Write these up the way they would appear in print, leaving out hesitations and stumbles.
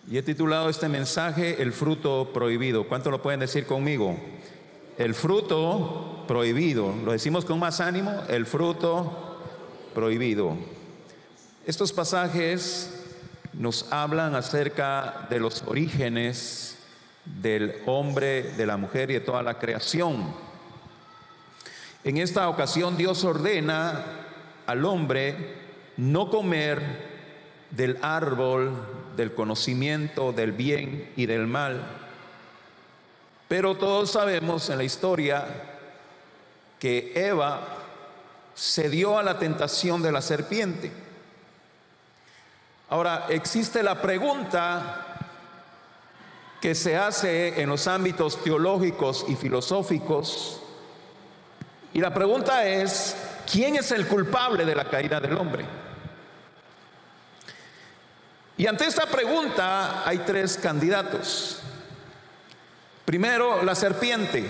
Y he titulado este mensaje El fruto prohibido. ¿Cuánto lo pueden decir conmigo? El fruto prohibido. Lo decimos con más ánimo. El fruto prohibido. Estos pasajes nos hablan acerca de los orígenes del hombre, de la mujer y de toda la creación. En esta ocasión Dios ordena al hombre no comer del árbol del conocimiento del bien y del mal. Pero todos sabemos en la historia que Eva cedió a la tentación de la serpiente. Ahora, existe la pregunta que se hace en los ámbitos teológicos y filosóficos, y la pregunta es: ¿quién es el culpable de la caída del hombre? Y ante esta pregunta hay tres candidatos. Primero, la serpiente.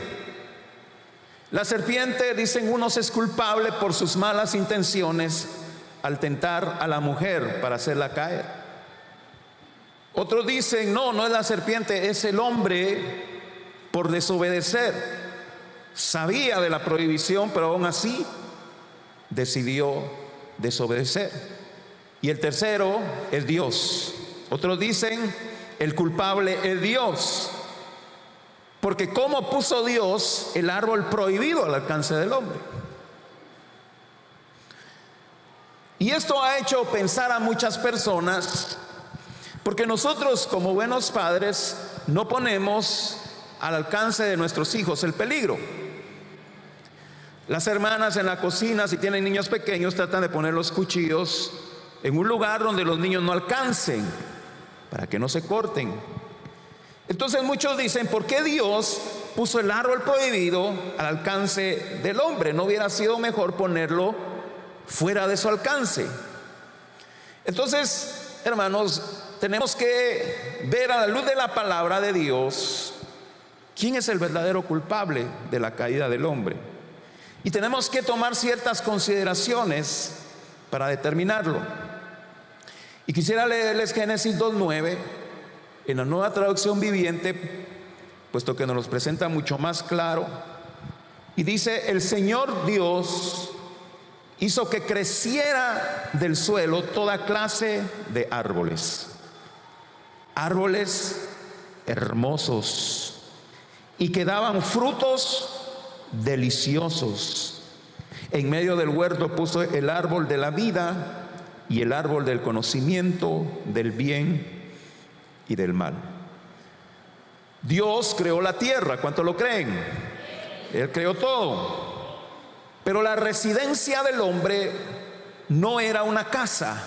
La serpiente, dicen unos, es culpable por sus malas intenciones al tentar a la mujer para hacerla caer. Otros dicen, no es la serpiente, es el hombre por desobedecer. Sabía de la prohibición, pero aún así decidió desobedecer. Y el tercero es Dios. Otros dicen, el culpable es Dios, porque ¿cómo puso Dios el árbol prohibido al alcance del hombre? Y esto ha hecho pensar a muchas personas, porque nosotros como buenos padres no ponemos al alcance de nuestros hijos el peligro. Las hermanas en la cocina, si tienen niños pequeños, tratan de poner los cuchillos en un lugar donde los niños no alcancen, para que no se corten. Entonces muchos dicen, ¿por qué Dios puso el árbol prohibido al alcance del hombre? ¿No hubiera sido mejor ponerlo fuera de su alcance? Entonces, hermanos, tenemos que ver a la luz de la palabra de Dios quién es el verdadero culpable de la caída del hombre. Y tenemos que tomar ciertas consideraciones para determinarlo. Y quisiera leerles Génesis 2:9 en la Nueva Traducción Viviente, puesto que nos los presenta mucho más claro. Y dice: el Señor Dios hizo que creciera del suelo toda clase de árboles, árboles hermosos y que daban frutos deliciosos. En medio del huerto puso el árbol de la vida y el árbol del conocimiento del bien y del mal. Dios creó la tierra, ¿cuánto lo creen? Él creó todo. Pero la residencia del hombre no era una casa.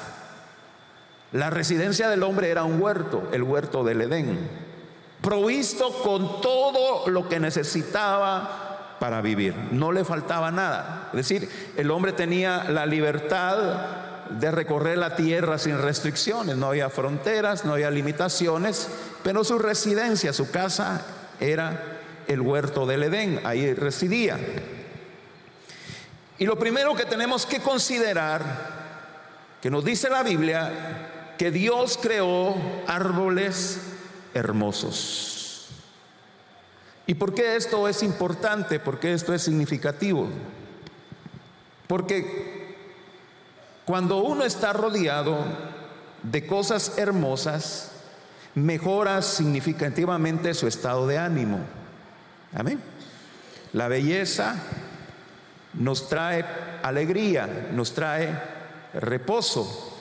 La residencia del hombre era un huerto, el huerto del Edén, provisto con todo lo que necesitaba para vivir. No le faltaba nada. Es decir, el hombre tenía la libertad de recorrer la tierra sin restricciones. No había fronteras, no había limitaciones, pero su residencia, su casa, era el huerto del Edén. Ahí residía. Y lo primero que tenemos que considerar, que nos dice la Biblia, que Dios creó árboles hermosos. ¿Y por qué esto es importante? ¿Por qué esto es significativo? Porque cuando uno está rodeado de cosas hermosas, mejora significativamente su estado de ánimo. Amén. La belleza nos trae alegría, nos trae reposo.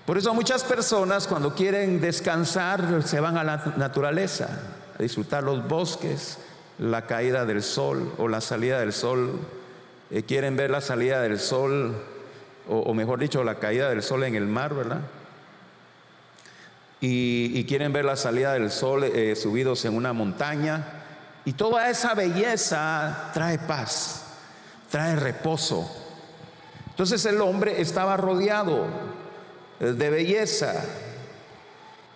Por eso muchas personas, cuando quieren descansar, se van a la naturaleza, a disfrutar los bosques, la caída del sol o la salida del sol. Quieren ver la salida del sol, o mejor dicho, la caída del sol en el mar, ¿verdad? Y quieren ver la salida del sol subidos en una montaña. Y toda esa belleza trae paz, trae reposo. Entonces el hombre estaba rodeado de belleza.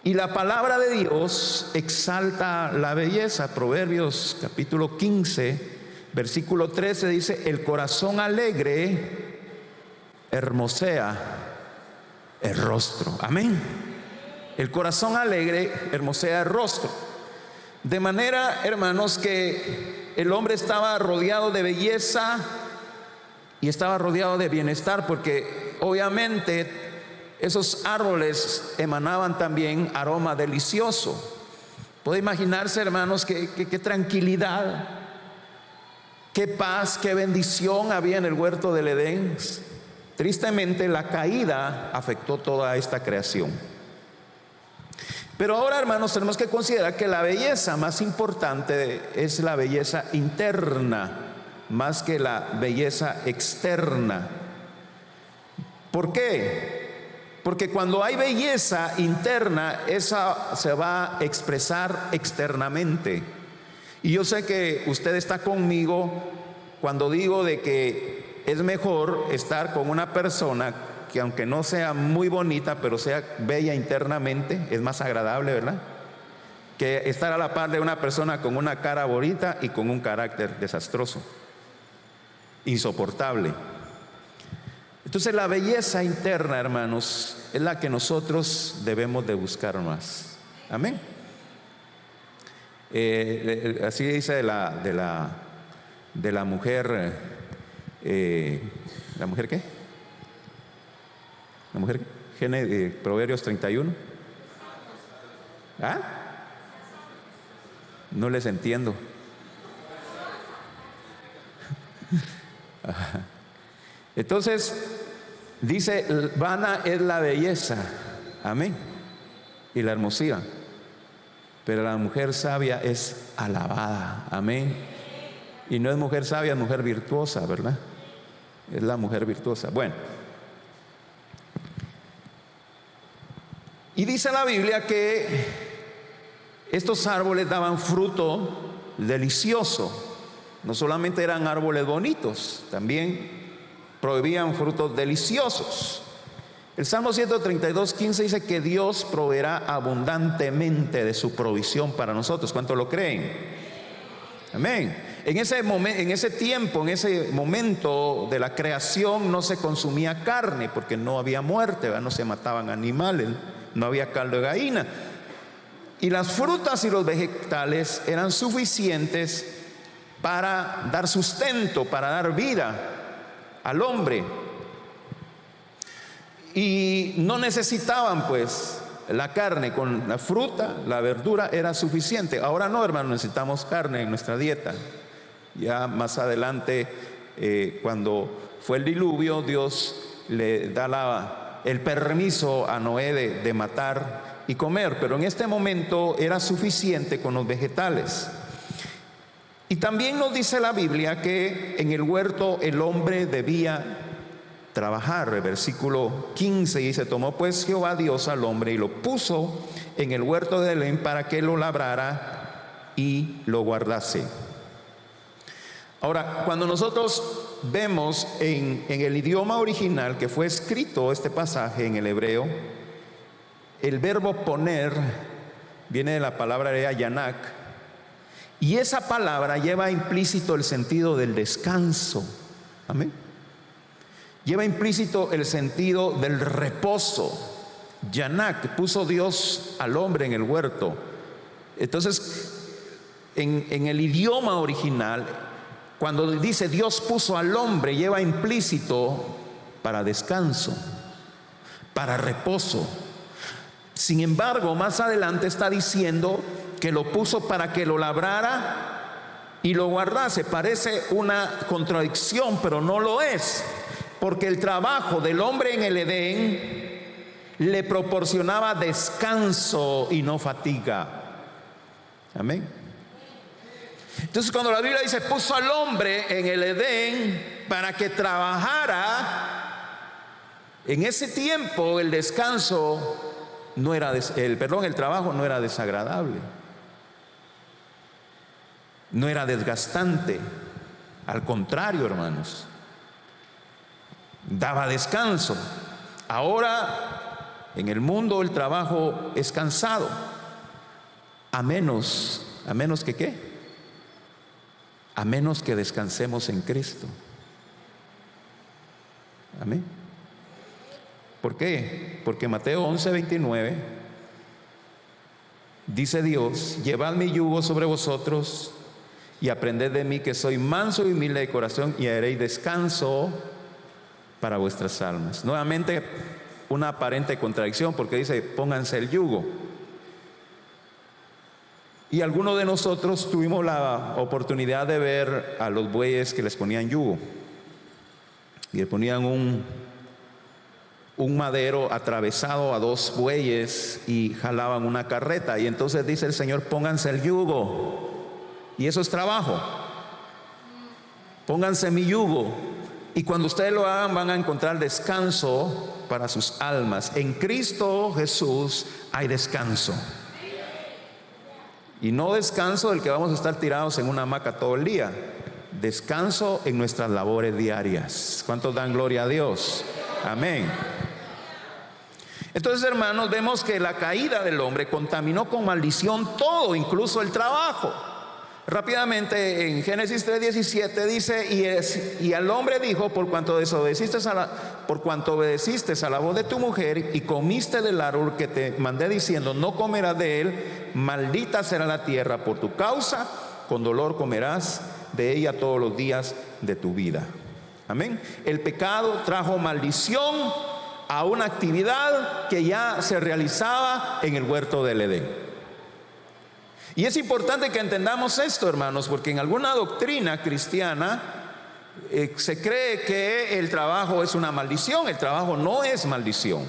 Y la palabra de Dios exalta la belleza. Proverbios capítulo 15, versículo 13 dice: el corazón alegre hermosea el rostro. Amén. El corazón alegre hermosea el rostro. De manera, hermanos, que el hombre estaba rodeado de belleza y estaba rodeado de bienestar, porque obviamente esos árboles emanaban también aroma delicioso. Puede imaginarse, hermanos, qué tranquilidad, qué paz, qué bendición había en el huerto del Edén. Tristemente, la caída afectó toda esta creación. Pero ahora, hermanos, tenemos que considerar que la belleza más importante es la belleza interna, más que la belleza externa. ¿Por qué? Porque cuando hay belleza interna, esa se va a expresar externamente. Y yo sé que usted está conmigo cuando digo de que es mejor estar con una persona que, aunque no sea muy bonita, pero sea bella internamente, es más agradable, ¿verdad? Que estar a la par de una persona con una cara bonita y con un carácter desastroso, insoportable. Entonces la belleza interna, hermanos, es la que nosotros debemos de buscar más. Amén. Así dice de la mujer. ¿La mujer qué? ¿La mujer qué? Proverbios 31. ¿Ah? No les entiendo. Entonces dice: vana es la belleza, amén, y la hermosura, pero la mujer sabia es alabada, amén. Y no es mujer sabia, es mujer virtuosa, ¿verdad? Es la mujer virtuosa. Bueno, y dice la Biblia que estos árboles daban fruto delicioso. No solamente eran árboles bonitos, también proveían frutos deliciosos. El Salmo 132:15 dice que Dios proveerá abundantemente de su provisión para nosotros. ¿Cuántos lo creen? Amén. En ese momento de la creación no se consumía carne, porque no había muerte, ¿verdad? No se mataban animales, no había caldo de gallina, y las frutas y los vegetales eran suficientes para dar sustento, para dar vida al hombre, y no necesitaban pues la carne. Con la fruta, la verdura era suficiente. Ahora no, hermano, necesitamos carne en nuestra dieta. Ya más adelante, cuando fue el diluvio, Dios le da el permiso a Noé de matar y comer, pero en este momento era suficiente con los vegetales. Y también nos dice la Biblia que en el huerto el hombre debía trabajar. El versículo 15 dice: tomó pues Jehová Dios al hombre y lo puso en el huerto de Edén para que lo labrara y lo guardase. Ahora, cuando nosotros vemos en el idioma original que fue escrito este pasaje en el hebreo, el verbo poner viene de la palabra griega yanak, y esa palabra lleva implícito el sentido del descanso. Amén. Lleva implícito el sentido del reposo. Yanak, puso Dios al hombre en el huerto. Entonces, en el idioma original, cuando dice Dios puso al hombre, lleva implícito para descanso, para reposo. Sin embargo, más adelante está diciendo que lo puso para que lo labrara y lo guardase. Parece una contradicción, pero no lo es, porque el trabajo del hombre en el Edén le proporcionaba descanso y no fatiga. Amén. Entonces, cuando la Biblia dice puso al hombre en el Edén para que trabajara, en ese tiempo el descanso no era el trabajo no era desagradable, no era desgastante. Al contrario, hermanos, daba descanso. Ahora en el mundo el trabajo es cansado, a menos que ¿qué? A menos que descansemos en Cristo. Amén. ¿Por qué? Porque Mateo 11:29 Dice Dios: llevad mi yugo sobre vosotros y aprended de mí, que soy manso y humilde de corazón, y haréis descanso para vuestras almas. Nuevamente una aparente contradicción, porque dice: pónganse el yugo. Y algunos de nosotros tuvimos la oportunidad de ver a los bueyes que les ponían yugo, y le ponían un madero atravesado a dos bueyes y jalaban una carreta. Y entonces dice el Señor: pónganse el yugo. Y eso es trabajo. Pónganse mi yugo, y cuando ustedes lo hagan van a encontrar descanso para sus almas. En Cristo Jesús hay descanso. Y no descanso del que vamos a estar tirados en una hamaca todo el día. Descanso en nuestras labores diarias. ¿Cuántos dan gloria a Dios? Amén. Entonces, hermanos, vemos que la caída del hombre contaminó con maldición todo, incluso el trabajo. Rápidamente, en Génesis 3:17 dice: y al hombre dijo: por cuanto obedeciste a la voz de tu mujer y comiste del árbol que te mandé diciendo: no comerás de él, maldita será la tierra por tu causa, con dolor comerás de ella todos los días de tu vida. Amén. El pecado trajo maldición a una actividad que ya se realizaba en el huerto del Edén. Y es importante que entendamos esto, hermanos, porque en alguna doctrina cristiana se cree que el trabajo es una maldición. El trabajo no es maldición.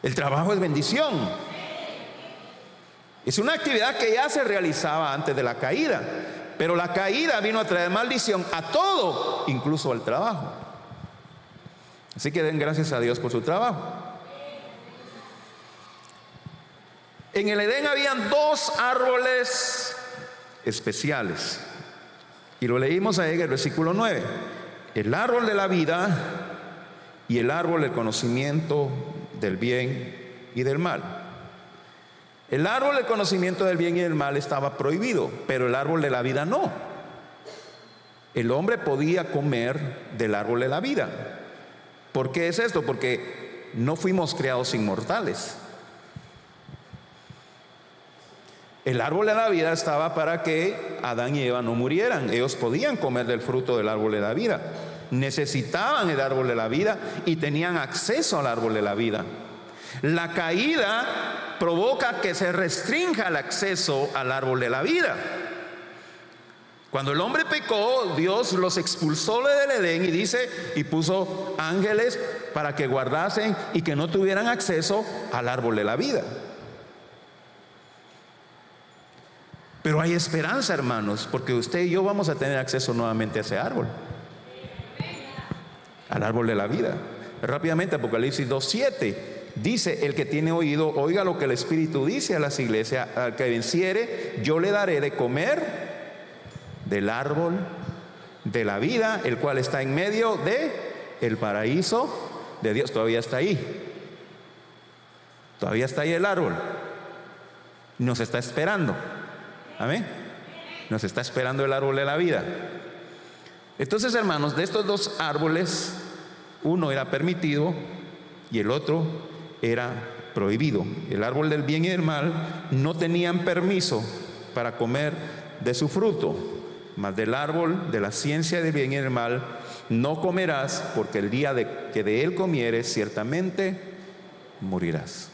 El trabajo es bendición. Es una actividad que ya se realizaba antes de la caída, pero la caída vino a traer maldición a todo, incluso al trabajo. Así que den gracias a Dios por su trabajo. En el Edén habían dos árboles especiales, y lo leímos ahí en el versículo 9: el árbol de la vida y el árbol del conocimiento del bien y del mal. El árbol del conocimiento del bien y del mal estaba prohibido, pero el árbol de la vida no. El hombre podía comer del árbol de la vida. ¿Por qué es esto? Porque no fuimos creados inmortales. El árbol de la vida estaba para que Adán y Eva no murieran. Ellos podían comer del fruto del árbol de la vida. Necesitaban el árbol de la vida y tenían acceso al árbol de la vida. La caída provoca que se restrinja el acceso al árbol de la vida. Cuando el hombre pecó, Dios los expulsó del Edén y dice: y puso ángeles para que guardasen y que no tuvieran acceso al árbol de la vida. Pero hay esperanza, hermanos, porque usted y yo vamos a tener acceso nuevamente a ese árbol, al árbol de la vida. Rápidamente, Apocalipsis 2:7 dice: el que tiene oído, oiga lo que el Espíritu dice a las iglesias: al que venciere, yo le daré de comer del árbol de la vida, el cual está en medio de el paraíso de Dios. Todavía está ahí. Todavía está ahí el árbol. Nos está esperando. Amén. Nos está esperando el árbol de la vida. Entonces, hermanos, de estos dos árboles, uno era permitido y el otro era prohibido. El árbol del bien y del mal no tenían permiso para comer de su fruto, mas del árbol de la ciencia del bien y del mal no comerás, porque el día que de él comieres ciertamente morirás.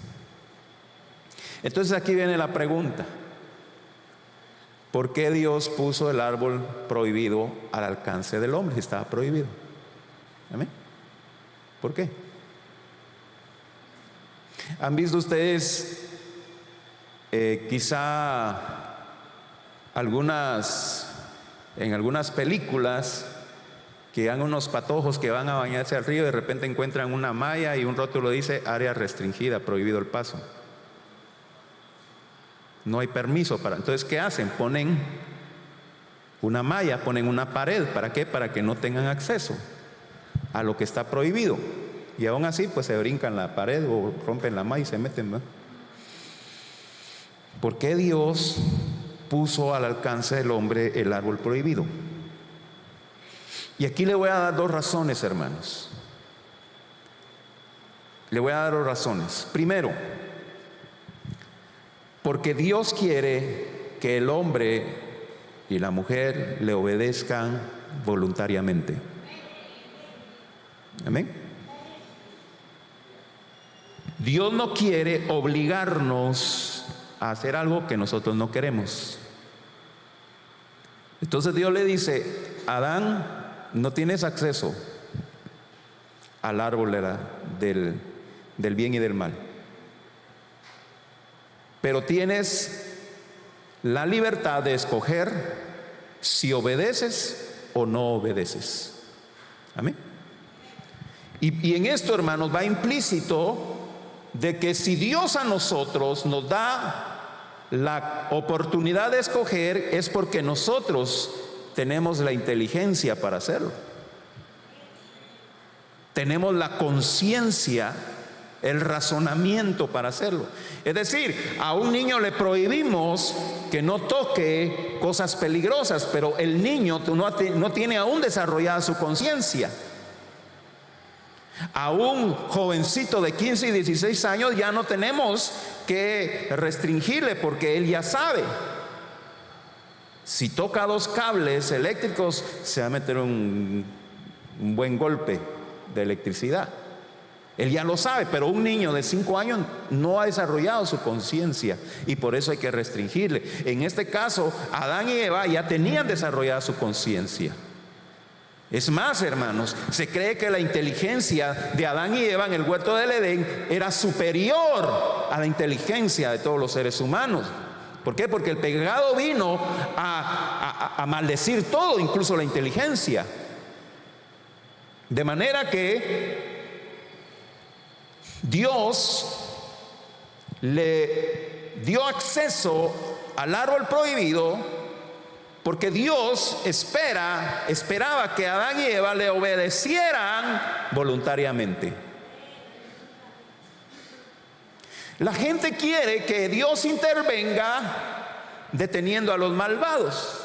Entonces aquí viene la pregunta: ¿por qué Dios puso el árbol prohibido al alcance del hombre si estaba prohibido? ¿Amén? ¿Por qué? ¿Han visto ustedes quizá en algunas películas que han unos patojos que van a bañarse al río y de repente encuentran una malla y un rótulo dice: área restringida, prohibido el paso? No hay permiso para. Entonces, ¿qué hacen? Ponen una malla, ponen una pared. ¿Para qué? Para que no tengan acceso a lo que está prohibido. Y aún así, pues se brincan la pared o rompen la malla y se meten, ¿no? ¿Por qué Dios puso al alcance del hombre el árbol prohibido? Y aquí le voy a dar dos razones, hermanos. Le voy a dar dos razones. Primero, Porque Dios quiere que el hombre y la mujer le obedezcan voluntariamente. Amén. Dios no quiere obligarnos a hacer algo que nosotros no queremos. Entonces Dios le dice: Adán, no tienes acceso al árbol del bien y del mal, pero tienes la libertad de escoger si obedeces o no obedeces. Amén. Y en esto, hermanos, va implícito de que si Dios a nosotros nos da la oportunidad de escoger, es porque nosotros tenemos la inteligencia para hacerlo. Tenemos la conciencia, el razonamiento para hacerlo. Es decir, a un niño le prohibimos que no toque cosas peligrosas, pero el niño no tiene aún desarrollada su conciencia. A un jovencito de 15 y 16 años ya no tenemos que restringirle, porque él ya sabe. Si toca 2 cables eléctricos, se va a meter un buen golpe de electricidad. Él ya lo sabe, pero un niño de 5 años no ha desarrollado su conciencia, y por eso hay que restringirle. En este caso, Adán y Eva ya tenían desarrollada su conciencia. Es más, hermanos, se cree que la inteligencia de Adán y Eva en el huerto del Edén era superior a la inteligencia de todos los seres humanos. ¿Por qué? Porque el pecado vino a maldecir todo, incluso la inteligencia. De manera que Dios le dio acceso al árbol prohibido, porque Dios esperaba que Adán y Eva le obedecieran voluntariamente. La gente quiere que Dios intervenga deteniendo a los malvados.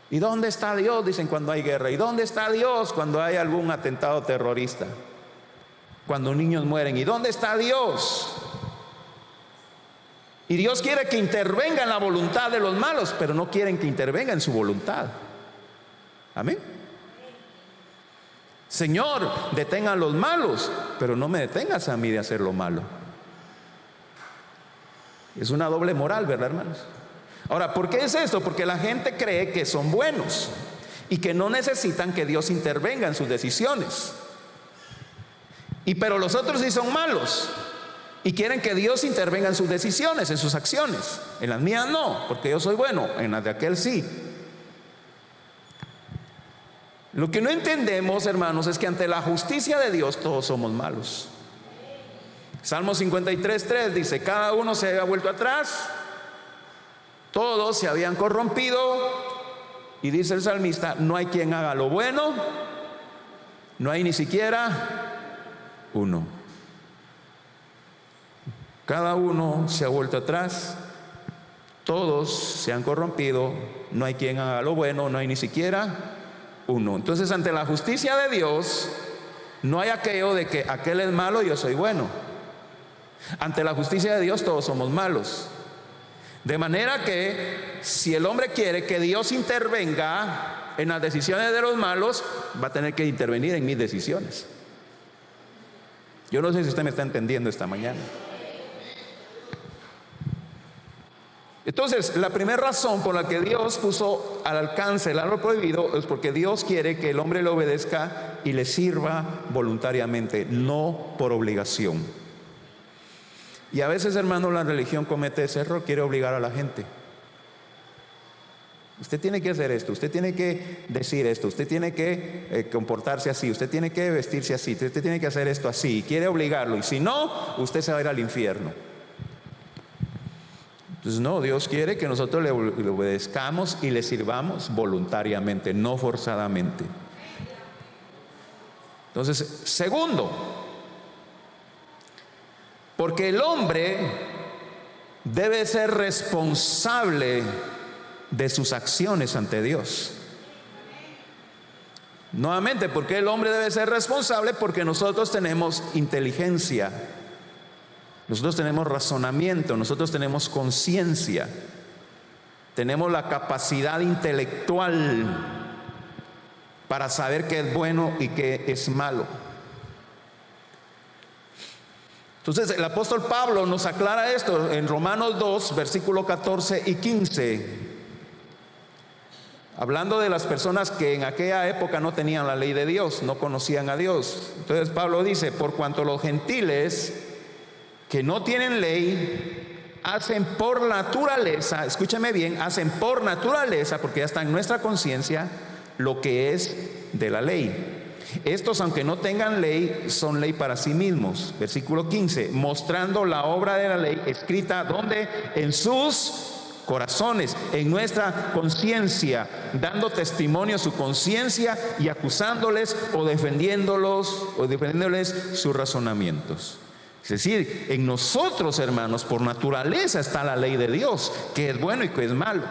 ¿Y dónde está Dios? Dicen cuando hay guerra. ¿Y dónde está Dios cuando hay algún atentado terrorista? Cuando niños mueren. ¿Y dónde está Dios? Y Dios quiere que intervenga en la voluntad de los malos, pero no quieren que intervenga en su voluntad. Amén. Señor, detenga a los malos, pero no me detengas a mí de hacer lo malo. Es una doble moral, ¿verdad, hermanos? Ahora, ¿por qué es esto? Porque la gente cree que son buenos y que no necesitan que Dios intervenga en sus decisiones. Pero los otros sí son malos y quieren que Dios intervenga en sus decisiones, en sus acciones. En las mías no, porque yo soy bueno, en las de aquel sí. Lo que no entendemos, hermanos, es que ante la justicia de Dios todos somos malos. Salmo 53:3 dice: cada uno se había vuelto atrás, todos se habían corrompido. Y dice el salmista: no hay quien haga lo bueno, no hay ni siquiera uno. Cada uno se ha vuelto atrás, todos se han corrompido, no hay quien haga lo bueno, no hay ni siquiera uno. Entonces, ante la justicia de Dios, no hay aquello de que aquel es malo y yo soy bueno. Ante la justicia de Dios todos somos malos. De manera que si el hombre quiere que Dios intervenga en las decisiones de los malos, va a tener que intervenir en mis decisiones. Yo no sé si usted me está entendiendo esta mañana. Entonces, la primera razón por la que Dios puso al alcance el árbol prohibido es porque Dios quiere que el hombre le obedezca y le sirva voluntariamente, no por obligación. Y a veces, hermano, la religión comete ese error, quiere obligar a la gente. Usted tiene que hacer esto, usted tiene que decir esto, usted tiene que comportarse así, usted tiene que vestirse así, usted tiene que hacer esto así, y quiere obligarlo, y si no, usted se va a ir al infierno. Entonces no, Dios quiere que nosotros le obedezcamos y le sirvamos voluntariamente, no forzadamente. Entonces, segundo, porque el hombre debe ser responsable de sus acciones ante Dios. Nuevamente, porque el hombre debe ser responsable, porque nosotros tenemos inteligencia. Nosotros tenemos razonamiento, nosotros tenemos conciencia, tenemos la capacidad intelectual para saber qué es bueno y qué es malo. Entonces el apóstol Pablo nos aclara esto en Romanos 2, versículos 14 y 15, hablando de las personas que en aquella época no tenían la ley de Dios, no conocían a Dios. Entonces Pablo dice: por cuanto los gentiles que no tienen ley hacen por naturaleza, escúchame bien, hacen por naturaleza, porque ya está en nuestra conciencia, lo que es de la ley. Estos, aunque no tengan ley, son ley para sí mismos. Versículo 15, mostrando la obra de la ley escrita, ¿dónde? En sus corazones, en nuestra conciencia, dando testimonio a su conciencia y acusándoles o defendiéndoles sus razonamientos. Es decir, en nosotros, hermanos, por naturaleza está la ley de Dios, que es bueno y que es malo.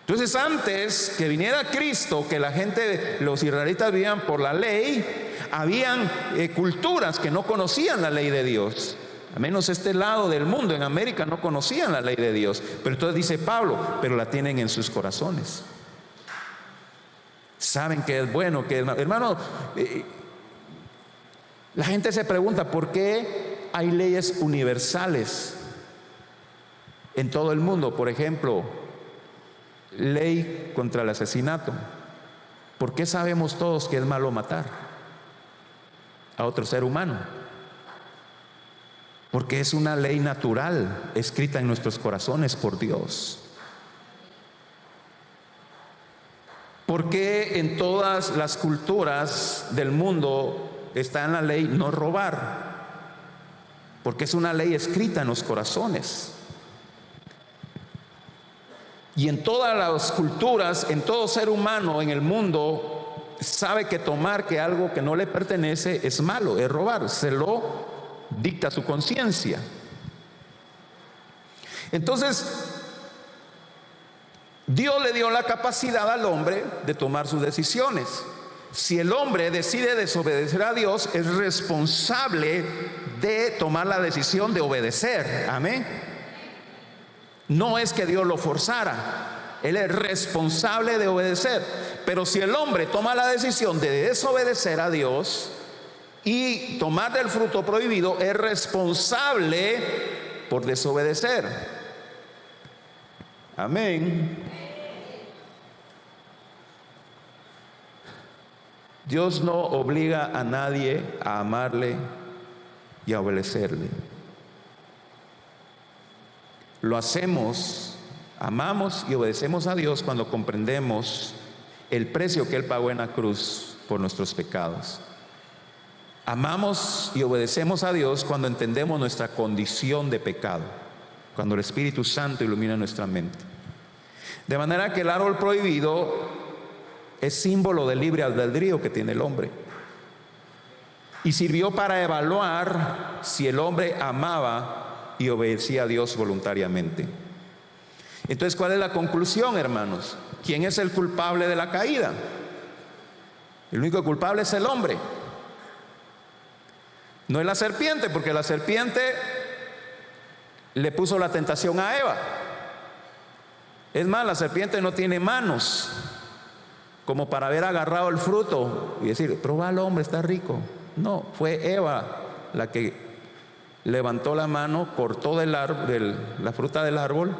Entonces, antes que viniera Cristo, que la gente, los israelitas vivían por la ley, habían culturas que no conocían la ley de Dios. Al menos este lado del mundo, en América, no conocían la ley de Dios. Pero entonces dice Pablo, pero la tienen en sus corazones. Saben que es bueno, que es malo. Hermano, la gente se pregunta, ¿por qué hay leyes universales en todo el mundo? Por ejemplo, ley contra el asesinato. ¿Por qué sabemos todos que es malo matar a otro ser humano? Porque es una ley natural, escrita en nuestros corazones por Dios. ¿Por qué en todas las culturas del mundo está en la ley no robar? Porque es una ley escrita en los corazones. Y en todas las culturas, en todo ser humano en el mundo, sabe que tomar que algo que no le pertenece es malo, es robar. Se lo dicta su conciencia. Entonces, Dios le dio la capacidad al hombre de tomar sus decisiones. Si el hombre decide desobedecer a Dios, es responsable de tomar la decisión de obedecer. Amén. No es que Dios lo forzara, Él es responsable de obedecer. Pero si el hombre toma la decisión de desobedecer a Dios y tomar del fruto prohibido, es responsable por desobedecer. Amén. Dios no obliga a nadie a amarle y a obedecerle. Lo hacemos, amamos y obedecemos a Dios cuando comprendemos el precio que Él pagó en la cruz por nuestros pecados. Amamos y obedecemos a Dios cuando entendemos nuestra condición de pecado, cuando el Espíritu Santo ilumina nuestra mente. De manera que el árbol prohibido es símbolo del libre albedrío que tiene el hombre. Y sirvió para evaluar si el hombre amaba y obedecía a Dios voluntariamente. Entonces, ¿cuál es la conclusión, hermanos? ¿Quién es el culpable de la caída? El único culpable es el hombre. No es la serpiente, porque la serpiente le puso la tentación a Eva. Es más, la serpiente no tiene manos como para haber agarrado el fruto y decir, pruébalo, hombre, está rico. No, fue Eva la que levantó la mano, cortó la fruta del árbol,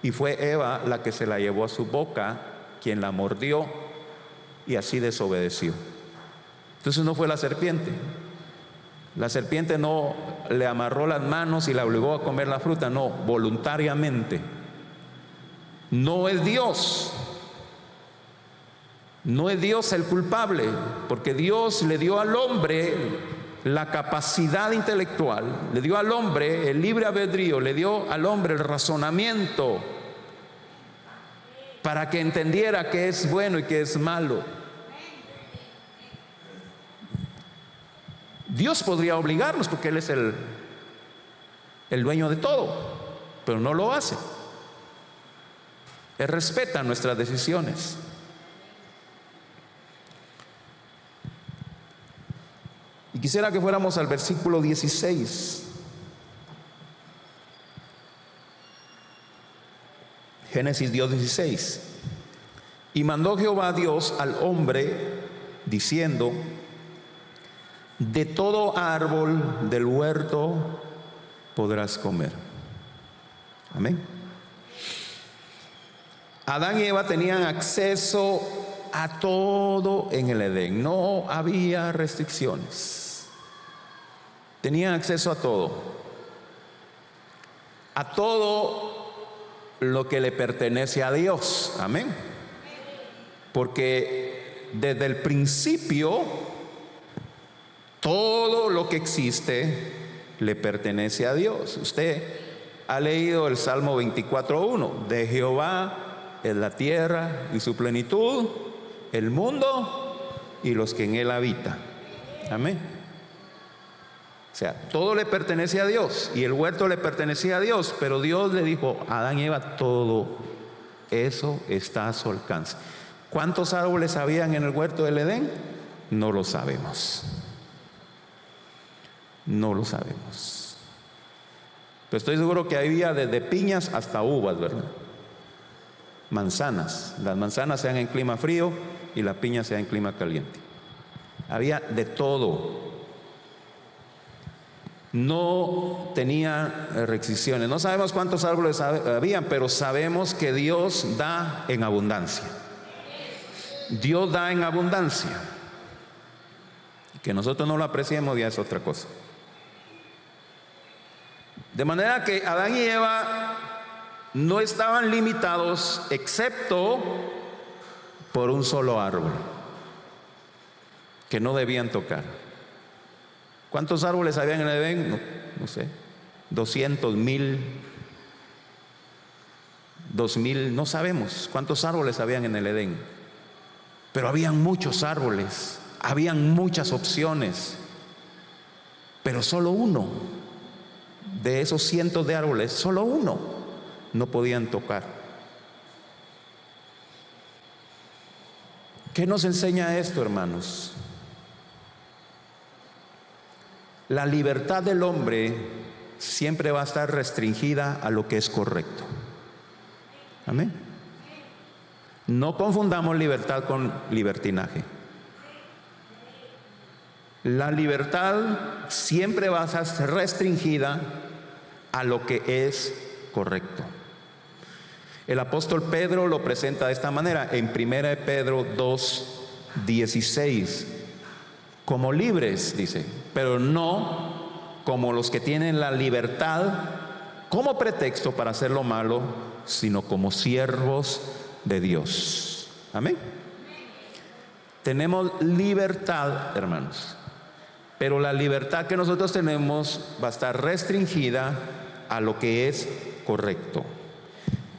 y fue Eva la que se la llevó a su boca, quien la mordió y así desobedeció. Entonces no fue la serpiente. La serpiente no le amarró las manos y la obligó a comer la fruta, no, voluntariamente. No es Dios. No es Dios el culpable, porque Dios le dio al hombre la capacidad intelectual, le dio al hombre el libre albedrío, le dio al hombre el razonamiento para que entendiera qué es bueno y qué es malo. Dios podría obligarnos porque Él es el dueño de todo, pero no lo hace. Él respeta nuestras decisiones. Y quisiera que fuéramos al versículo 16. Génesis 16. Y mandó Jehová Dios al hombre diciendo: de todo árbol del huerto podrás comer. Amén. Adán y Eva tenían acceso a todo en el Edén. No había restricciones. Tenían acceso a todo. A todo lo que le pertenece a Dios. Amén. Porque desde el principio todo lo que existe le pertenece a Dios. Usted ha leído el Salmo 24:1. De Jehová es la tierra y su plenitud, el mundo y los que en él habitan. Amén. O sea, todo le pertenece a Dios, y el huerto le pertenecía a Dios, pero Dios le dijo a Adán y Eva: todo eso está a su alcance. ¿Cuántos árboles habían en el huerto del Edén? No lo sabemos. No lo sabemos. Pero estoy seguro que había desde piñas hasta uvas, ¿verdad? Manzanas. Las manzanas se dan en clima frío y las piñas se dan en clima caliente. Había de todo. No tenía restricciones. No sabemos cuántos árboles habían, pero sabemos que Dios da en abundancia. Dios da en abundancia. Que nosotros no lo apreciemos ya es otra cosa. De manera que Adán y Eva no estaban limitados excepto por un solo árbol que no debían tocar. ¿Cuántos árboles habían en el Edén? No sé, 200,000, 2,000, no sabemos cuántos árboles habían en el Edén, pero habían muchos árboles, habían muchas opciones, pero solo uno de esos cientos de árboles, solo uno no podían tocar. ¿Qué nos enseña esto, hermanos? La libertad del hombre siempre va a estar restringida a lo que es correcto. Amén. No confundamos libertad con libertinaje. La libertad siempre va a ser restringida a lo que es correcto. El apóstol Pedro lo presenta de esta manera en 1 Pedro 2:16. Como libres, dice, pero no como los que tienen la libertad como pretexto para hacer lo malo, sino como siervos de Dios. Amén. Tenemos libertad, hermanos, pero la libertad que nosotros tenemos va a estar restringida a lo que es correcto.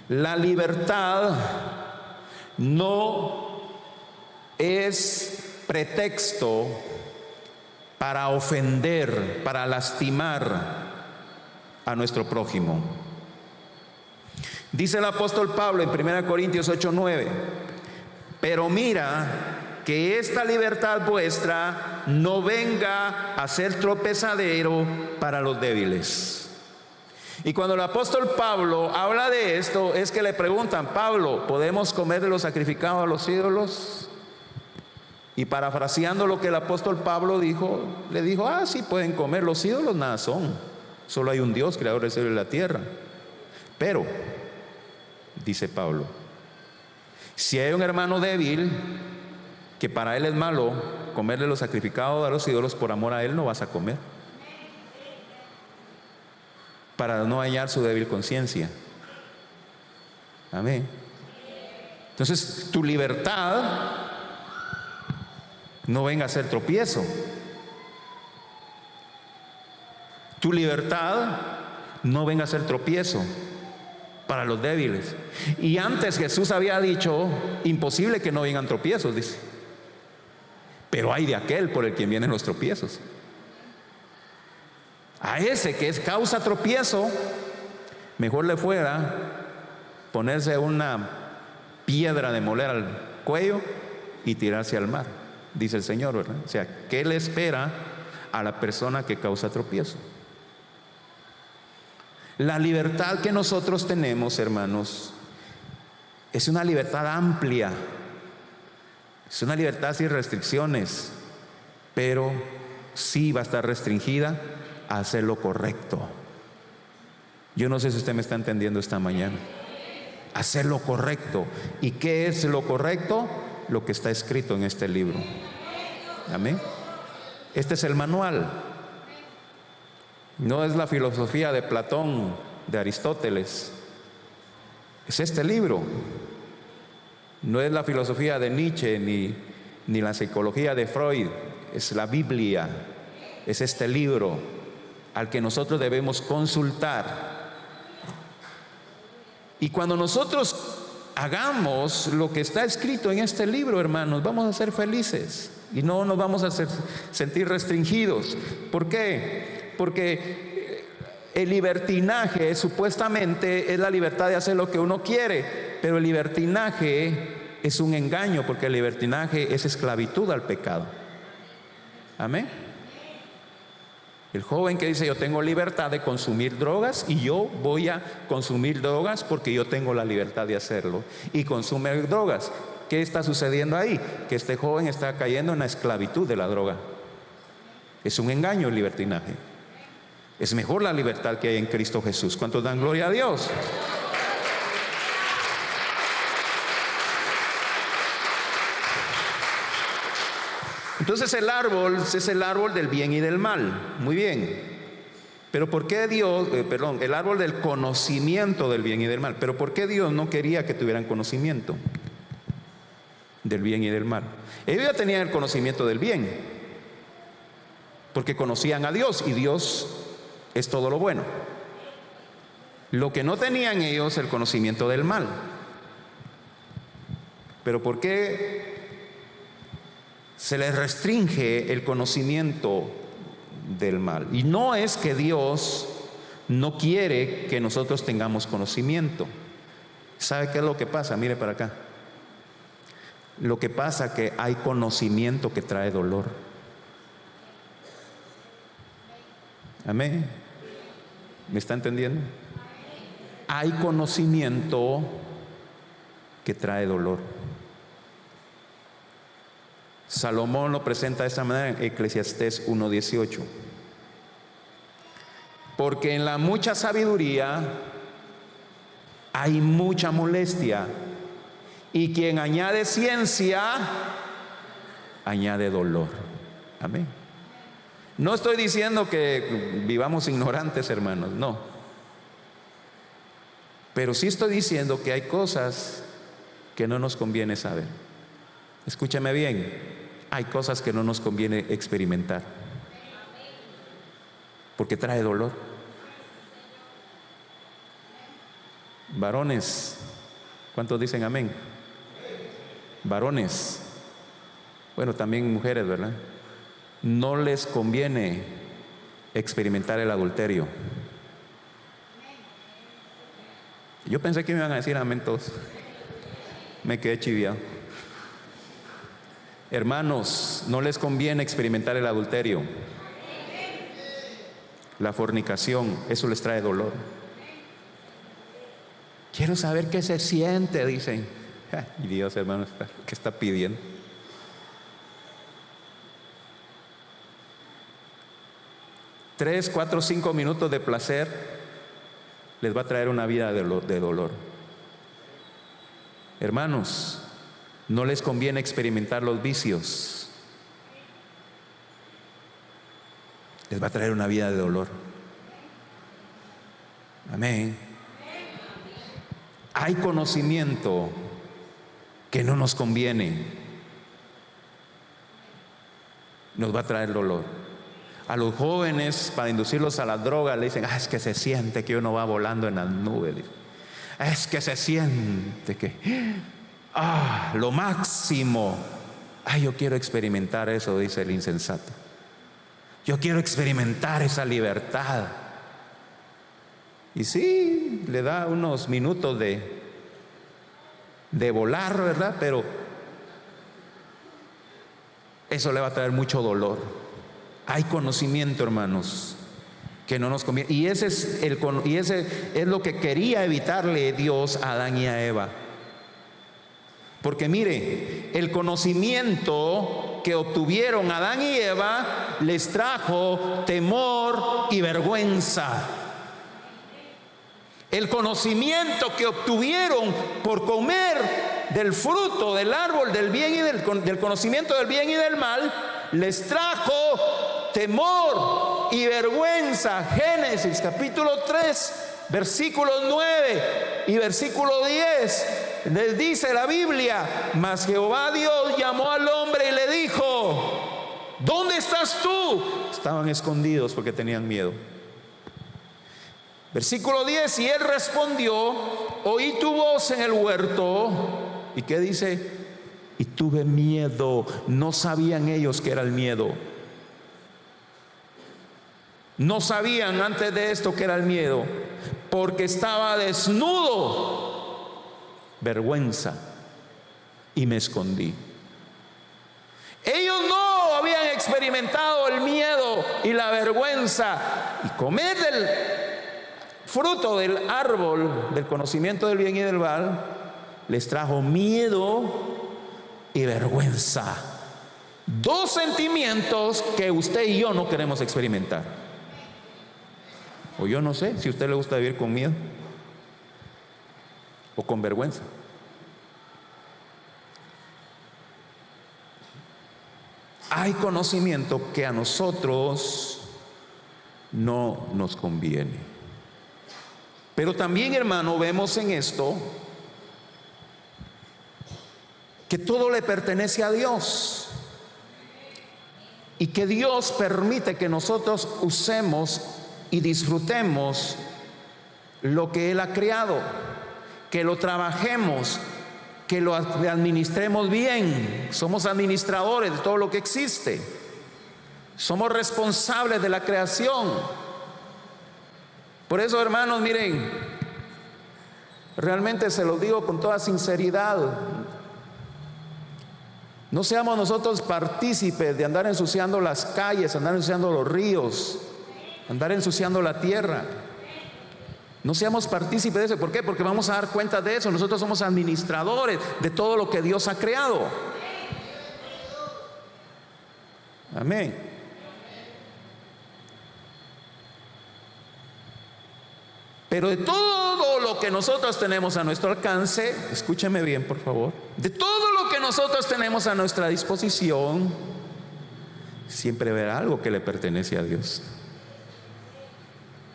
La libertad no es pretexto para ofender, para lastimar a nuestro prójimo. Dice el apóstol Pablo en 1 Corintios 8:9: pero mira que esta libertad vuestra no venga a ser tropezadero para los débiles. Y cuando el apóstol Pablo habla de esto, es que le preguntan: Pablo, ¿podemos comer de lo sacrificado a los ídolos? Y parafraseando lo que el apóstol Pablo dijo, le dijo: sí, pueden comer, los ídolos nada son, solo hay un Dios, creador del cielo y la tierra. Pero, dice Pablo, si hay un hermano débil que para él es malo comerle lo sacrificado a los ídolos, por amor a él no vas a comer, para no hallar su débil conciencia. Amén. Entonces, tu libertad no venga a ser tropiezo. Tu libertad no venga a ser tropiezo para los débiles. Y antes Jesús había dicho: imposible que no vengan tropiezos, dice, pero hay de aquel por el quien vienen los tropiezos. A ese que es causa tropiezo, mejor le fuera ponerse una piedra de moler al cuello y tirarse al mar, dice el Señor, ¿verdad? O sea, ¿qué le espera a la persona que causa tropiezo. La libertad que nosotros tenemos, hermanos, es una libertad amplia, es una libertad sin restricciones, pero sí va a estar restringida a hacer lo correcto. Yo no sé si usted me está entendiendo esta mañana. Hacer lo correcto. ¿Y qué es lo correcto? Lo que está escrito en este libro. Amén. Este es el manual. No es la filosofía de Platón, de Aristóteles. Es este libro. No es la filosofía de Nietzsche ni la psicología de Freud. Es la Biblia. Es este libro al que nosotros debemos consultar. Y cuando nosotros hagamos lo que está escrito en este libro, hermanos, vamos a ser felices y no nos vamos a sentir restringidos. ¿Por qué? Porque el libertinaje supuestamente es la libertad de hacer lo que uno quiere, pero el libertinaje es un engaño, porque el libertinaje es esclavitud al pecado. Amén. El joven que dice: yo tengo libertad de consumir drogas y yo voy a consumir drogas porque yo tengo la libertad de hacerlo, y consume drogas. ¿Qué está sucediendo ahí? Que este joven está cayendo en la esclavitud de la droga. Es un engaño el libertinaje. Es mejor la libertad que hay en Cristo Jesús. ¿Cuántos dan gloria a Dios? Entonces el árbol es el árbol del bien y del mal. Muy bien. Pero ¿por qué Dios, el árbol del conocimiento del bien y del mal? Pero ¿por qué Dios no quería que tuvieran conocimiento del bien y del mal? Ellos ya tenían el conocimiento del bien, porque conocían a Dios, y Dios es todo lo bueno. Lo que no tenían ellos es el conocimiento del mal. Pero ¿por qué se les restringe el conocimiento del mal? Y no es que Dios no quiere que nosotros tengamos conocimiento. ¿Sabe qué es lo que pasa? Mire para acá. Lo que pasa es que hay conocimiento que trae dolor. Amén. ¿Me está entendiendo? Hay conocimiento que trae dolor. Salomón lo presenta de esta manera en Eclesiastés 1:18. Porque en la mucha sabiduría hay mucha molestia, y quien añade ciencia añade dolor. Amén. No estoy diciendo que vivamos ignorantes, hermanos, no. Pero sí estoy diciendo que hay cosas que no nos conviene saber. Escúchame bien, hay cosas que no nos conviene experimentar, porque trae dolor. Varones, ¿cuántos dicen amén? Varones, bueno, también mujeres, ¿verdad? No les conviene experimentar el adulterio. Yo pensé que me iban a decir amén todos. Me quedé chiviado. Hermanos, no les conviene experimentar el adulterio, la fornicación. Eso les trae dolor. Quiero saber qué se siente, dicen. Y Dios, hermanos, ¿qué está pidiendo? Tres, 4, 5 minutos de placer les va a traer una vida de dolor. Hermanos, no les conviene experimentar los vicios. Les va a traer una vida de dolor. Amén. Hay conocimiento que no nos conviene. Nos va a traer dolor. A los jóvenes, para inducirlos a la droga, le dicen: es que se siente que uno va volando en las nubes. Es que se siente que lo máximo. Yo quiero experimentar eso, dice el insensato. Yo quiero experimentar esa libertad. Y sí, le da unos minutos de volar, ¿verdad? Pero eso le va a traer mucho dolor. Hay conocimiento, hermanos, que no nos conviene. Y ese es lo que quería evitarle Dios a Adán y a Eva. Porque mire, el conocimiento que obtuvieron Adán y Eva les trajo temor y vergüenza. El conocimiento que obtuvieron por comer del fruto del árbol del bien y del conocimiento del bien y del mal les trajo temor y vergüenza. Génesis capítulo 3 versículos 9 y versículo 10 les dice la Biblia: mas Jehová Dios llamó al hombre y le dijo: ¿dónde estás tú? Estaban escondidos porque tenían miedo. Versículo 10: y él respondió: oí tu voz en el huerto. ¿Y qué dice? Y tuve miedo. No sabían ellos que era el miedo. No sabían antes de esto que era el miedo, porque estaba desnudo. Vergüenza. Y me escondí. Ellos no habían experimentado el miedo y la vergüenza. Y comer del fruto del árbol del conocimiento del bien y del mal les trajo miedo y vergüenza. Dos sentimientos que usted y yo no queremos experimentar. O yo no sé si a usted le gusta vivir con miedo o con vergüenza. Hay conocimiento que a nosotros no nos conviene. Pero también, hermano, vemos en esto que todo le pertenece a Dios y que Dios permite que nosotros usemos y disfrutemos lo que Él ha creado, que lo trabajemos, que lo administremos bien. Somos administradores de todo lo que existe, somos responsables de la creación. Por eso, hermanos, miren, realmente se lo digo con toda sinceridad: no seamos nosotros partícipes de andar ensuciando las calles, andar ensuciando los ríos, andar ensuciando la tierra. No seamos partícipes de eso. ¿Por qué? Porque vamos a dar cuenta de eso. Nosotros somos administradores de todo lo que Dios ha creado. Amén. Pero de todo lo que nosotros tenemos a nuestro alcance, escúcheme bien, por favor, de todo lo que nosotros tenemos a nuestra disposición, siempre habrá algo que le pertenece a Dios.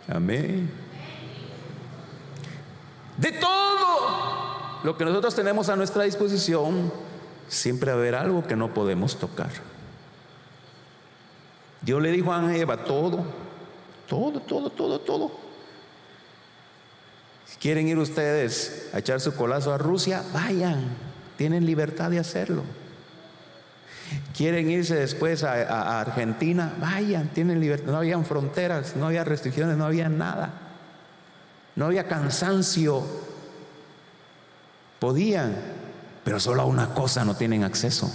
Amén. De todo lo que nosotros tenemos a nuestra disposición, siempre va a haber algo que no podemos tocar. Dios le dijo a Eva: todo. Si quieren ir ustedes a echar su colazo a Rusia, vayan, tienen libertad de hacerlo. Quieren irse después a Argentina, vayan, tienen libertad. No habían fronteras, no había restricciones, no había nada, no había cansancio. Podían, pero solo a una cosa no tienen acceso: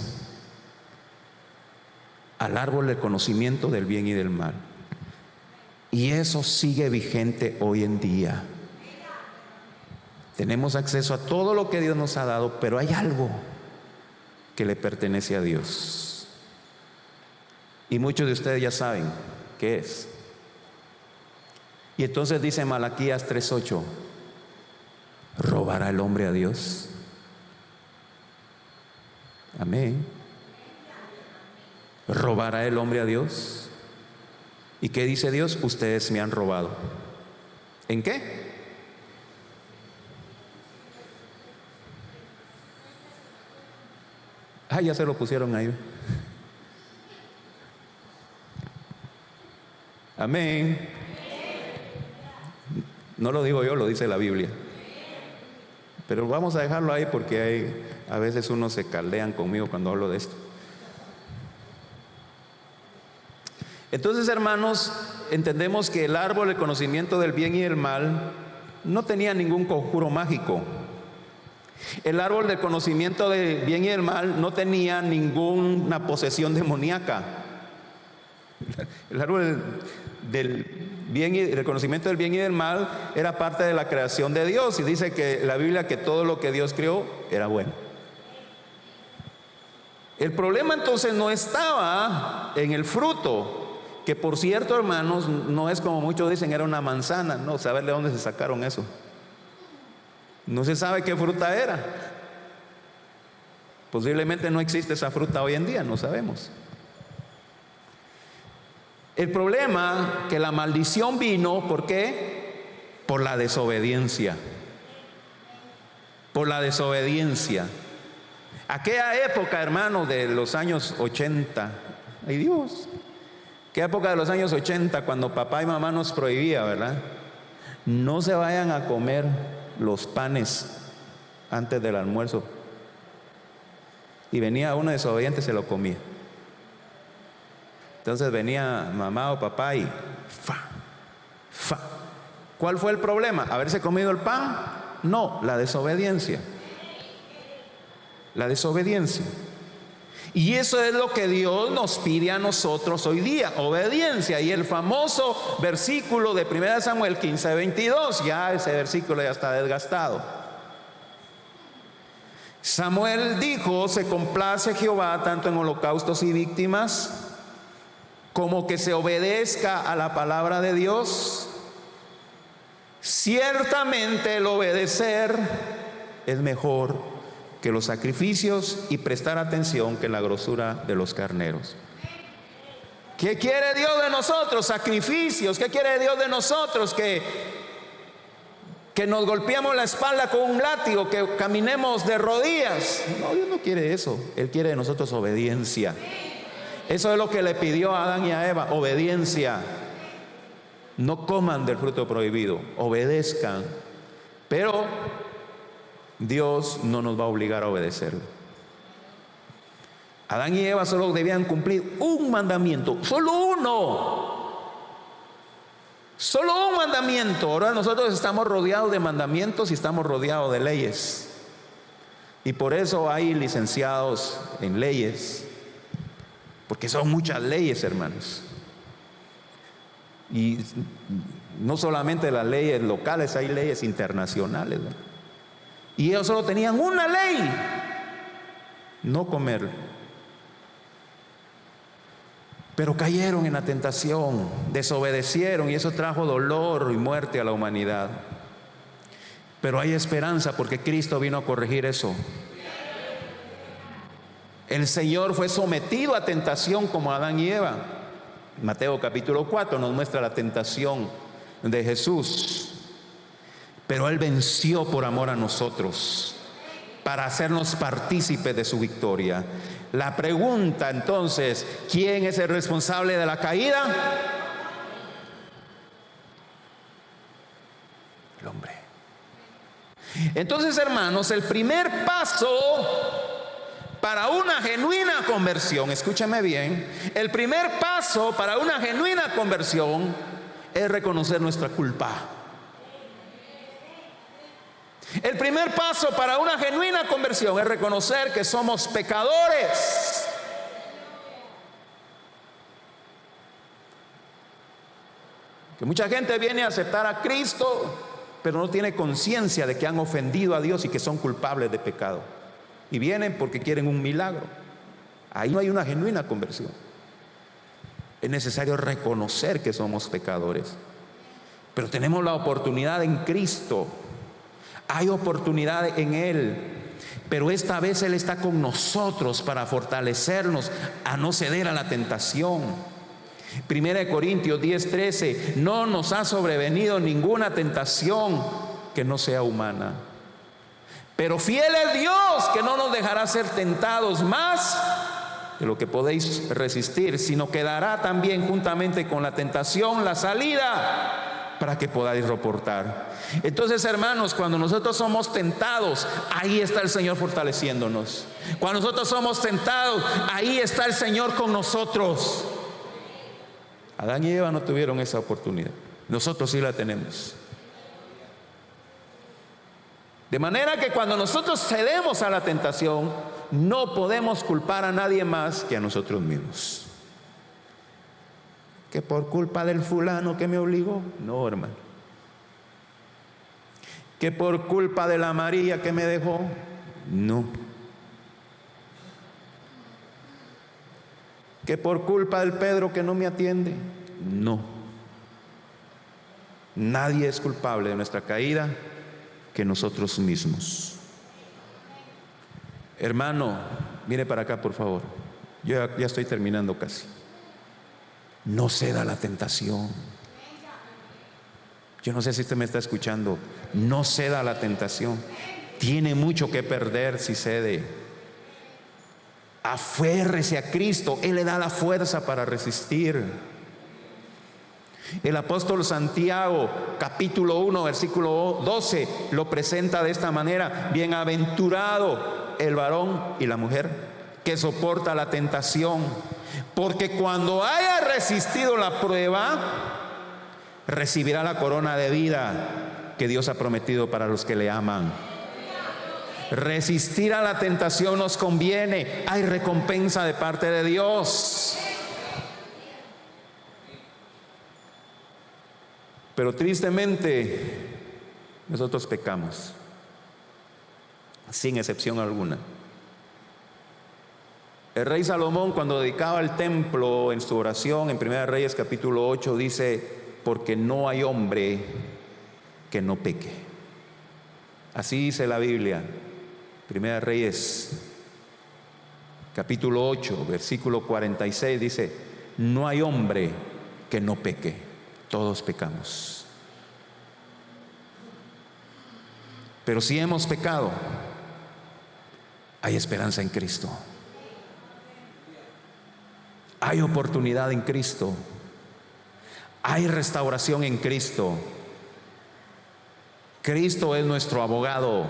al árbol del conocimiento del bien y del mal. Y eso sigue vigente hoy en día. Tenemos acceso a todo lo que Dios nos ha dado, pero hay algo que le pertenece a Dios. Y muchos de ustedes ya saben qué es. Y entonces dice Malaquías 3:8: ¿robará el hombre a Dios? Amén. ¿Robará el hombre a Dios? ¿Y qué dice Dios? Ustedes me han robado. ¿En qué? Ya se lo pusieron ahí. Amén. No lo digo yo, lo dice la Biblia. Pero vamos a dejarlo ahí porque a veces unos se caldean conmigo cuando hablo de esto. Entonces, hermanos, entendemos que el árbol del conocimiento del bien y del mal no tenía ningún conjuro mágico. El árbol del conocimiento del bien y del mal no tenía ninguna posesión demoníaca. El árbol del bien y el conocimiento del bien y del mal era parte de la creación de Dios, y dice que la Biblia que todo lo que Dios creó era bueno. El problema entonces no estaba en el fruto, que por cierto, hermanos, no es como muchos dicen, era una manzana. No, saber de dónde se sacaron eso. No se sabe qué fruta era. Posiblemente no existe esa fruta hoy en día, no sabemos. El problema, que la maldición vino, ¿por qué? Por la desobediencia. Por la desobediencia. Aquella época, hermanos, de los años 80, ¡ay Dios! ¿Qué época de los años 80, cuando papá y mamá nos prohibía, verdad? No se vayan a comer los panes antes del almuerzo. Y venía uno desobediente y se lo comía. Entonces venía mamá o papá y ¡fa! ¿Cuál fue el problema? ¿Haberse comido el pan? No, la desobediencia. La desobediencia. Y eso es lo que Dios nos pide a nosotros hoy día, obediencia. Y el famoso versículo de 1 Samuel 15:22, ya ese versículo ya está desgastado. Samuel dijo: se complace Jehová tanto en holocaustos y víctimas, como que se obedezca a la palabra de Dios. Ciertamente el obedecer es mejor que los sacrificios, y prestar atención que la grosura de los carneros. ¿Qué quiere Dios de nosotros? Sacrificios. ¿Qué quiere Dios de nosotros? Que nos golpeemos la espalda con un látigo, que caminemos de rodillas. No, Dios no quiere eso. Él quiere de nosotros obediencia. Eso es lo que le pidió a Adán y a Eva, obediencia. No coman del fruto prohibido, obedezcan. Pero Dios no nos va a obligar a obedecerlo. Adán y Eva solo debían cumplir un mandamiento, solo uno. Solo un mandamiento. Ahora nosotros estamos rodeados de mandamientos y estamos rodeados de leyes. Y por eso hay licenciados en leyes, porque son muchas leyes, hermanos. Y no solamente las leyes locales, hay leyes internacionales, ¿verdad? Y ellos solo tenían una ley: no comer. Pero cayeron en la tentación, desobedecieron, y eso trajo dolor y muerte a la humanidad. Pero hay esperanza, porque Cristo vino a corregir eso. El Señor fue sometido a tentación como Adán y Eva. Mateo capítulo 4 nos muestra la tentación de Jesús. Pero Él venció por amor a nosotros, para hacernos partícipes de su victoria. La pregunta entonces: ¿quién es el responsable de la caída? El hombre. Entonces, hermanos, el primer paso para una genuina conversión, escúchame bien, el primer paso para una genuina conversión es reconocer nuestra culpa. El primer paso para una genuina conversión es reconocer que somos pecadores. Que mucha gente viene a aceptar a Cristo, pero no tiene conciencia de que han ofendido a Dios y que son culpables de pecado. Y vienen porque quieren un milagro. Ahí no hay una genuina conversión. Es necesario reconocer que somos pecadores, pero tenemos la oportunidad en Cristo. Hay oportunidad en Él, pero esta vez Él está con nosotros para fortalecernos a no ceder a la tentación. 1 Corintios 10:13: no nos ha sobrevenido ninguna tentación que no sea humana, pero fiel es Dios, que no nos dejará ser tentados más de lo que podéis resistir, sino que dará también juntamente con la tentación la salida para que podáis soportar. Entonces, hermanos, cuando nosotros somos tentados, ahí está el Señor fortaleciéndonos. Cuando nosotros somos tentados, ahí está el Señor con nosotros. Adán y Eva no tuvieron esa oportunidad, nosotros sí la tenemos. De manera que cuando nosotros cedemos a la tentación, no podemos culpar a nadie más que a nosotros mismos. que por culpa del fulano que me obligó. No, hermano. Que por culpa de la María que me dejó. No. Que por culpa del Pedro que no me atiende. No. Nadie es culpable de nuestra caída que nosotros mismos. Hermano, mire para acá, por favor. Yo ya estoy terminando casi. No ceda a la tentación. Yo no sé si usted me está escuchando. No ceda a la tentación. Tiene mucho que perder si cede. Aférrese a Cristo. Él le da la fuerza para resistir. El apóstol Santiago, capítulo 1, versículo 12, lo presenta de esta manera: bienaventurado el varón y la mujer que soporta la tentación, porque cuando haya resistido la prueba, recibirá la corona de vida que Dios ha prometido para los que le aman. Resistir a la tentación nos conviene. Hay recompensa de parte de Dios. Pero tristemente nosotros pecamos, sin excepción alguna. El rey Salomón, cuando dedicaba el templo en su oración en 1 Reyes capítulo 8, dice: porque no hay hombre que no peque. Así dice la Biblia. 1 Reyes capítulo 8, versículo 46 dice: no hay hombre que no peque. Todos pecamos. Pero si hemos pecado, hay esperanza en Cristo. Hay oportunidad en Cristo. Hay restauración en Cristo. Cristo es nuestro abogado.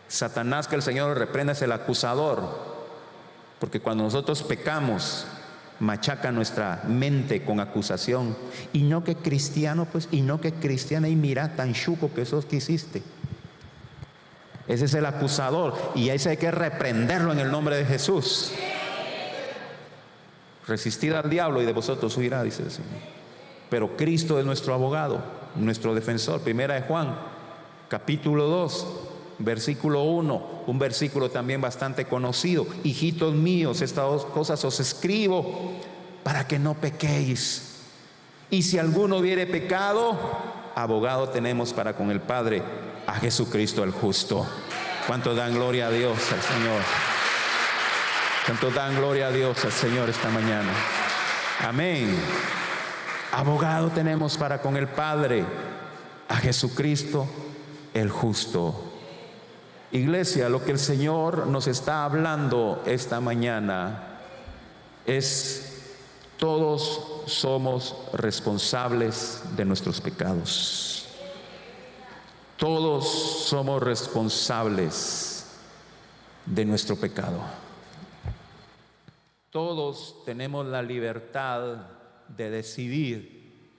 Satanás, que el Señor lo reprenda, es el acusador. Porque cuando nosotros pecamos, machaca nuestra mente con acusación. Y no que cristiano, pues, y no que cristiana, y mira tan chuco que sos que hiciste. Ese es el acusador, y ese hay que reprenderlo en el nombre de Jesús. Resistid al diablo y de vosotros huirá, dice el Señor. Pero Cristo es nuestro abogado, nuestro defensor. Primera de Juan, capítulo 2, versículo 1, un versículo también bastante conocido: hijitos míos, estas dos cosas os escribo para que no pequéis. Y si alguno hubiere pecado, abogado tenemos para con el Padre, a Jesucristo el justo. ¿Cuántos dan gloria a Dios, al Señor? ¿Cuántos dan gloria a Dios, al Señor, esta mañana? Amén. Abogado tenemos para con el Padre, a Jesucristo el justo. Iglesia, lo que el Señor nos está hablando esta mañana es: todos somos responsables de nuestros pecados. Todos somos responsables de nuestro pecado. Todos tenemos la libertad de decidir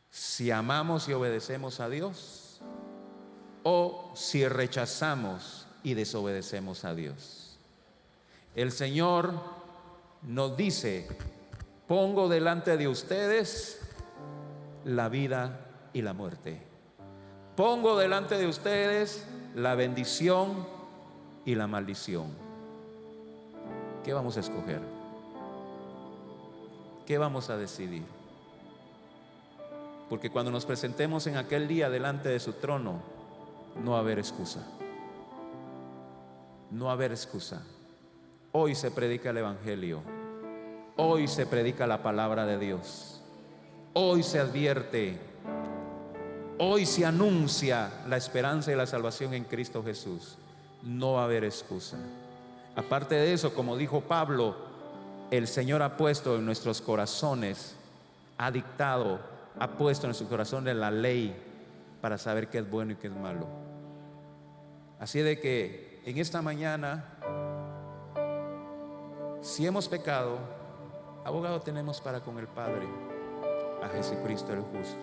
si amamos y obedecemos a Dios, o si rechazamos y desobedecemos a Dios. El Señor nos dice: pongo delante de ustedes la vida y la muerte. Pongo delante de ustedes la bendición y la maldición. ¿Qué vamos a escoger? ¿Qué vamos a decidir? Porque cuando nos presentemos en aquel día delante de su trono, no va a haber excusa. No va a haber excusa. Hoy se predica el Evangelio. Hoy se predica la palabra de Dios. Hoy se advierte. Hoy se anuncia la esperanza y la salvación en Cristo Jesús. No va a haber excusa. Aparte de eso, como dijo Pablo, el Señor ha puesto en nuestros corazones, ha dictado, ha puesto en nuestros corazones la ley para saber qué es bueno y qué es malo. Así de que en esta mañana, si hemos pecado, abogado tenemos para con el Padre, a Jesucristo el justo.